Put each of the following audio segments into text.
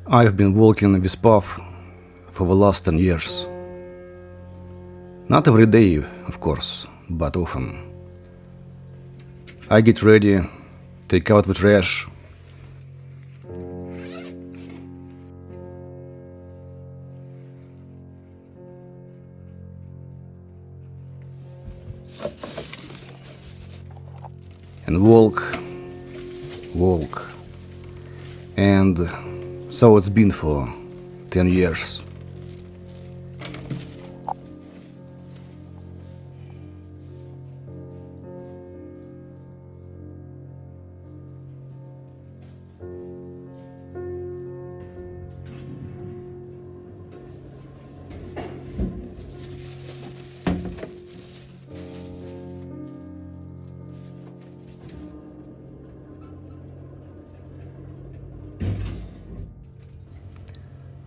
I've been walking this path for the last 10 years. Not every day, of course, but often. I get ready, take out the trash, and walk. And so it's been for 10 years.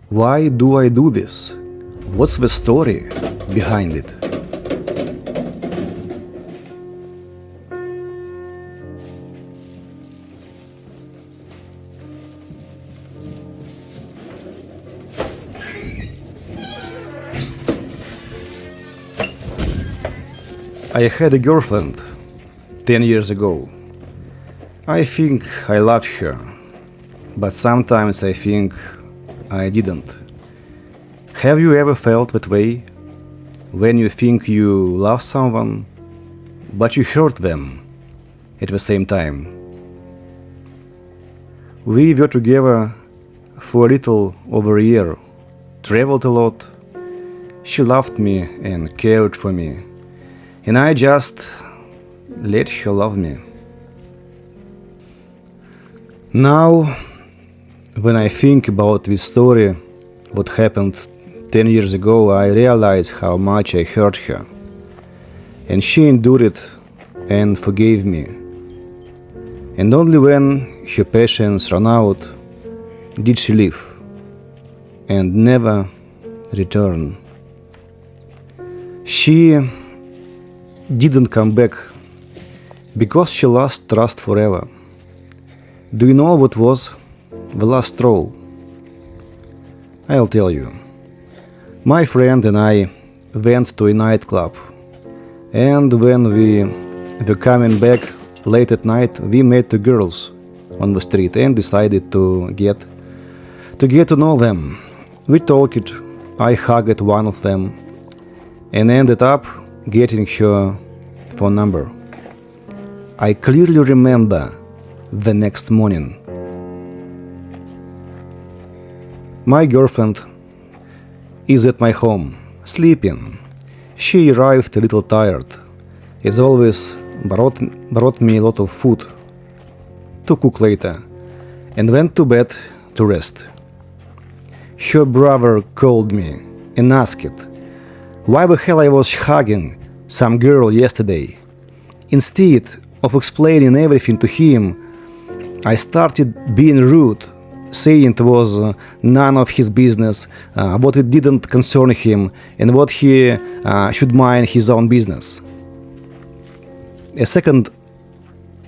Why do I do this? What's the story behind it? I had a girlfriend 10 years ago. I think I loved her, but sometimes I think I didn't. Have you ever felt that way? When you think you love someone, but you hurt them at the same time. We were together for a little over a year, traveled a lot. She loved me and cared for me, and I just let her love me. Now, when I think about this story, what happened 10 years ago, I realize how much I hurt her. And she endured it and forgave me. And only when her patience ran out did she leave and never return. She didn't come back because she lost trust forever. Do you know what was the last straw? I'll tell you. My friend and I went to a nightclub, and when we were coming back late at night, we met two girls on the street and decided to get to know them. We talked, I hugged one of them, and ended up getting her phone number. I clearly remember the next morning. My girlfriend is at my home, sleeping. She arrived a little tired. As always, brought me a lot of food to cook later, and went to bed to rest. Her brother called me and asked why the hell I was hugging some girl yesterday. Instead of explaining everything to him, I started being rude, saying it was none of his business, what it didn't concern him, and what he should mind his own business. A second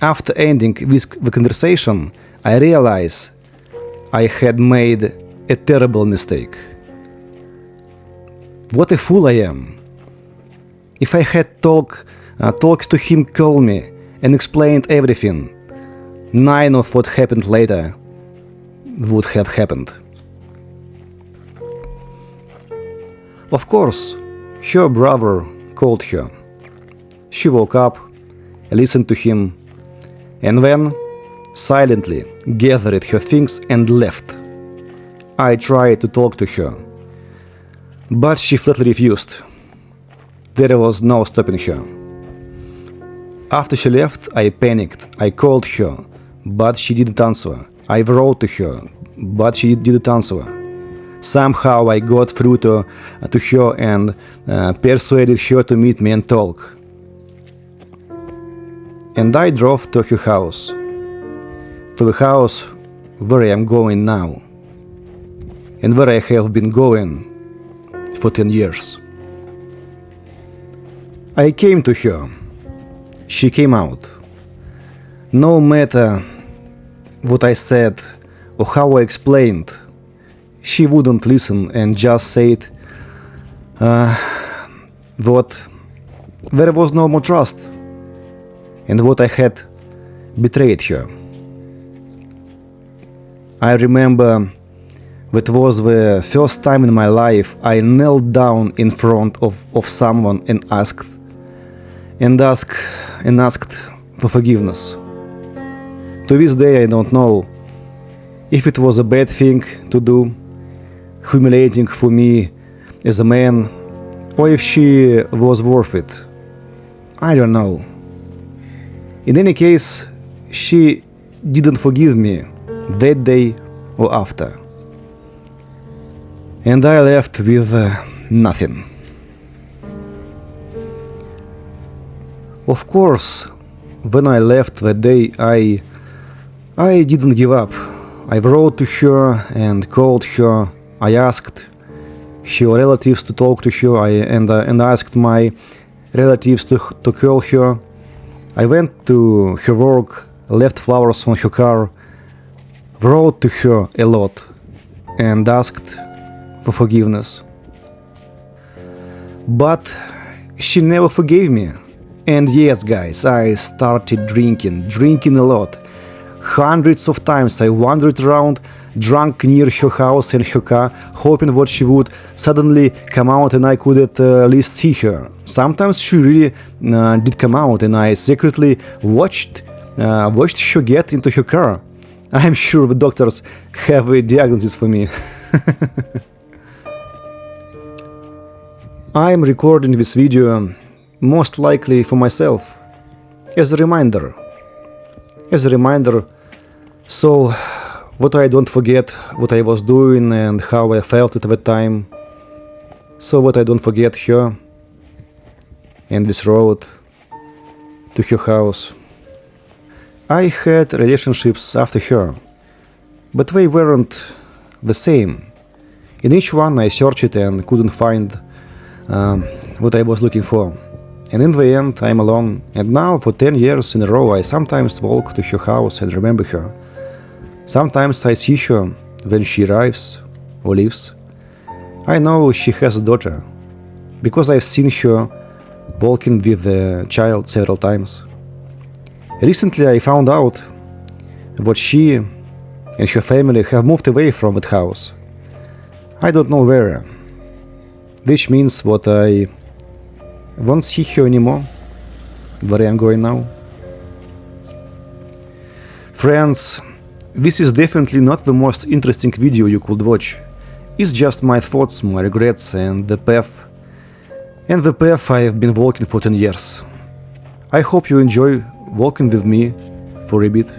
after ending the conversation, I realized I had made a terrible mistake. What a fool I am. If I had talked to him calmly and explained everything, none of what happened later would have happened. Of course, her brother called her. She woke up, listened to him, and then silently gathered her things and left. I tried to talk to her, but she flatly refused. There was no stopping her. After she left, I panicked. I called her, but she didn't answer. I wrote to her, but she didn't answer. Somehow I got through to her and persuaded her to meet me and talk. And I drove to her house, to the house where I am going now, and where I have been going for 10 years. I came to her. She came out. No matter what I said or how I explained, she wouldn't listen and just said that there was no more trust and that I had betrayed her. I remember that was the first time in my life I knelt down in front of someone and asked for forgiveness. To this day I don't know if it was a bad thing to do, humiliating for me as a man, or if she was worth it. I don't know. In any case, she didn't forgive me that day or after. And I left with nothing. Of course, when I left that day, I didn't give up. I wrote to her and called her. I asked her relatives to talk to her and asked my relatives to call her. I went to her work, left flowers on her car, wrote to her a lot and asked for forgiveness. But she never forgave me. And yes, guys, I started drinking a lot. Hundreds of times I wandered around, drunk near her house and her car, hoping that she would suddenly come out and I could at least see her. Sometimes she really did come out and I secretly watched her get into her car. I'm sure the doctors have a diagnosis for me. I'm recording this video most likely for myself, as a reminder, so that I don't forget what I was doing and how I felt at that time, so that I don't forget her and this road to her house. I had relationships after her, but they weren't the same. In each one I searched and couldn't find what I was looking for. And in the end, I'm alone, and now for 10 years in a row I sometimes walk to her house and remember her. Sometimes I see her when she arrives or leaves. I know she has a daughter, because I've seen her walking with a child several times. Recently I found out that she and her family have moved away from that house. I don't know where, which means that I won't see her anymore where I am going now. Friends, this is definitely not the most interesting video you could watch. It's just my thoughts, my regrets and the path I have been walking for 10 years. I hope you enjoy walking with me for a bit.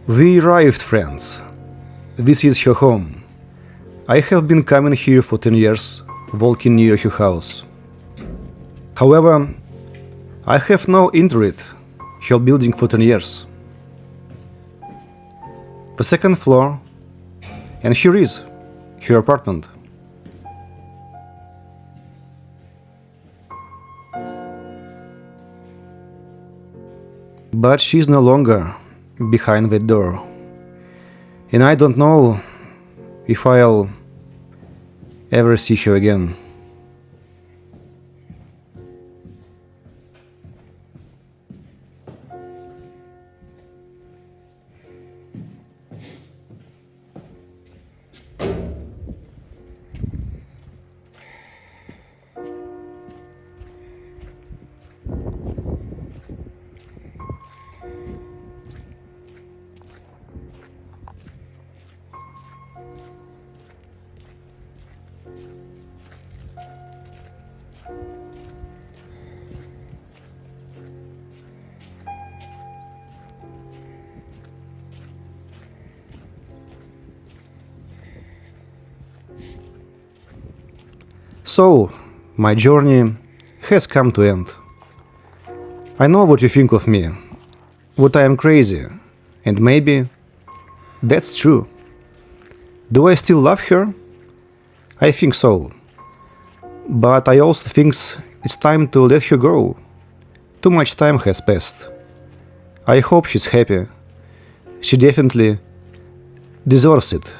We arrived, friends. This is her home. I have been coming here for 10 years, walking near her house. However, I have now entered her building for 10 years. The second floor, and here is her apartment. But she's no longer behind that door. And I don't know if I'll ever see her again. So, my journey has come to end. I know what you think of me, that I am crazy, and maybe that's true. Do I still love her? I think so. But I also think it's time to let her go. Too much time has passed. I hope she's happy. She definitely deserves it.